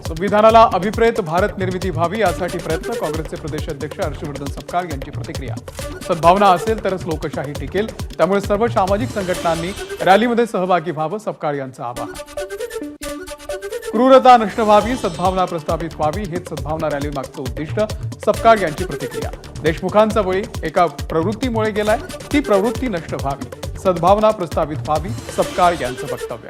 संविधानाला अभिप्रेत भारत निर्मिती व्हावी यासाठी प्रयत्न काँग्रेसचे प्रदेश अध्यक्ष हर्षवर्धन सपकाळ यांची प्रतिक्रिया। सद्भावना असेल तरच लोकशाही टिकेल, त्यामुळे सर्व सामाजिक संघटनांनी रॅलीमध्ये सहभागी व्हावं, सपकाळ यांचं आवाहन। क्रूरता नष्ट व्हावी, सद्भावना प्रस्थापित व्हावी हेच सद्भावना रॅली मागचं उद्दिष्ट, सपकाळ यांची प्रतिक्रिया। देशमुखांचा बळी एका प्रवृत्तीमुळे गेलाय, ती प्रवृत्ती नष्ट व्हावी, सद्भावना प्रस्थापित व्हावी, सपकाळ यांचं वक्तव्य।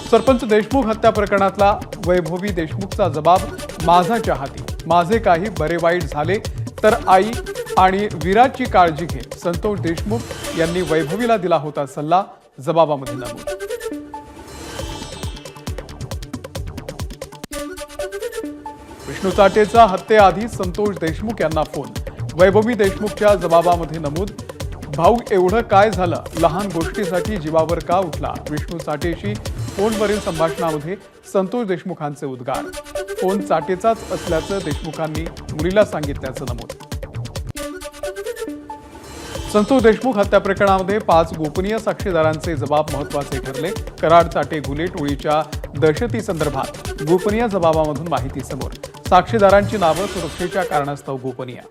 सरपंच देशमुख हत्या प्रकरणातला वैभवी देशमुखचा जबाब माझा हाती, माझे काही बरे वाईट झाले तर आई आणि वीराची काळजी घे, संतोष देशमुख यांनी वैभवीला दिला होता सल्ला, जबाबामध्ये नमूद। विष्णू चाटेचा हत्येआधी संतोष देशमुख यांना फोन, वैभवी देशमुखच्या जबाबामध्ये नमूद। भाऊ एवढं काय झालं, लहान गोष्टीसाठी जीवावर का उठला, विष्णू चाटेशी फोनवरील संभाषणामध्ये संतोष देशमुखांचे उद्गार। फोन चाटेचाच असल्याचं देशमुखांनी मुलीला सांगितल्याचं नमूद। संतोष देशमुख हत्या प्रकरणामध्ये 5 गोपनीय साक्षीदारांचे जबाब महत्त्वाचे ठरले। कराड चाटे घुले टोळीच्या दहशती संदर्भात गोपनीय जबाबामधून माहिती समोर, साक्षीदारांची नावं सुरक्षेच्या कारणास्तव गोपनीय।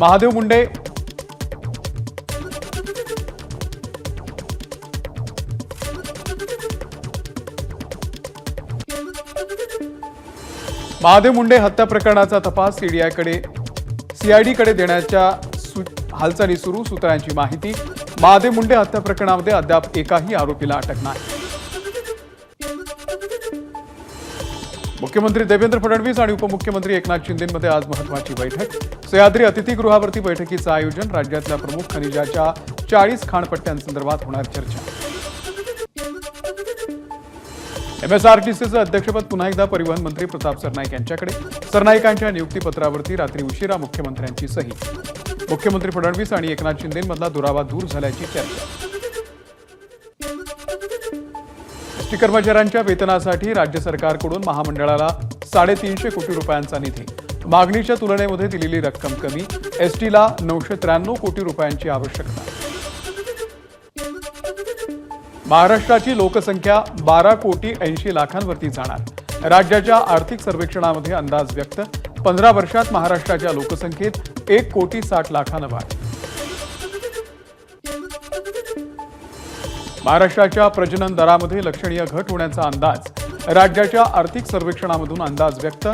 महादेव मुंडे हत्या प्रकरणाचा तपास सीआयडीकडे देण्याच्या हालचाली सुरू, सूत्रांची माहिती। महादेव मुंडे हत्या प्रकरणामध्ये अद्याप एकाही आरोपीला अटक नाही। मुख्यमंत्री देवेंद्र फडणवीस आणि उपमुख्यमंत्री एकनाथ शिंदेंमध्ये आज महत्त्वाची बैठक। सह्याद्री अतिथीगृहावरती बैठकीचं आयोजन, राज्यातल्या प्रमुख खनिजाच्या 40 खाणपट्ट्यांसंदर्भात होणार चर्चा। एमएसआरटीसीचं अध्यक्षपद पुन्हा एकदा परिवहन मंत्री प्रताप सरनाईक यांच्याकडे, सरनाईकांच्या नियुक्तीपत्रावरती रात्री उशिरा मुख्यमंत्र्यांची सही। मुख्यमंत्री फडणवीस आणि एकनाथ शिंदेंमधला दुरावा दूर झाल्याची चर्चा। एसटी कर्मचाऱ्यांच्या वेतनासाठी राज्य सरकारकडून महामंडळाला 350 कोटी रुपयांचा निधी, मागणीच्या तुलनेमध्ये दिलेली रक्कम कमी, एसटीला 993 कोटी रुपयांची आवश्यकता। महाराष्ट्राची लोकसंख्या 12,80,00,000वरती जाणार, राज्याच्या आर्थिक सर्वेक्षणामध्ये अंदाज व्यक्त। 15 वर्षात महाराष्ट्राच्या लोकसंख्येत 1,60,00,000 वाढ। महाराष्ट्राच्या प्रजनन दरामध्ये लक्षणीय घट होण्याचा अंदाज, राज्याच्या आर्थिक सर्वेक्षणामधून अंदाज व्यक्त।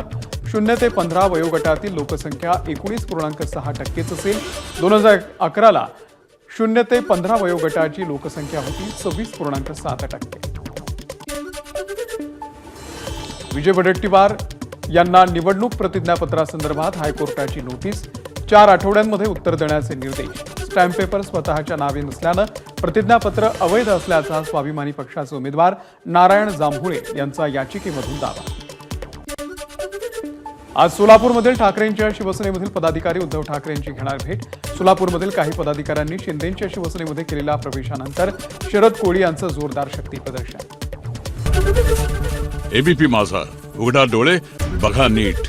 0 ते 15 वयोगटातील लोकसंख्या 19.6% असेल। 2011ला 0 ते 15 वयोगटाची लोकसंख्या होती 26.7%। विजय वडेट्टीवार यांना निवडणूक प्रतिज्ञापत्रासंदर्भात हायकोर्टाची नोटीस, 4 आठवड्यांमध्ये उत्तर देण्याचे निर्देश। स्टॅम्प पेपर स्वतःच्या नावे नसल्यानं प्रतिज्ञापत्र अवैध असल्याचा स्वाभिमानी पक्षाचे उमेदवार नारायण जांभुळे यांचा याचिकेमधून दावा। आज सोलापूरमधील ठाकरेंच्या शिवसेनेमधील पदाधिकारी उद्धव ठाकरेंची घेणार भेट। सोलापूरमधील काही पदाधिकाऱ्यांनी शिंदेंच्या शिवसेनेमध्ये केलेल्या प्रवेशानंतर शरद कोळी यांचं जोरदार शक्ती प्रदर्शन। एबीपी माझा, उघडा डोळे बघा नीट।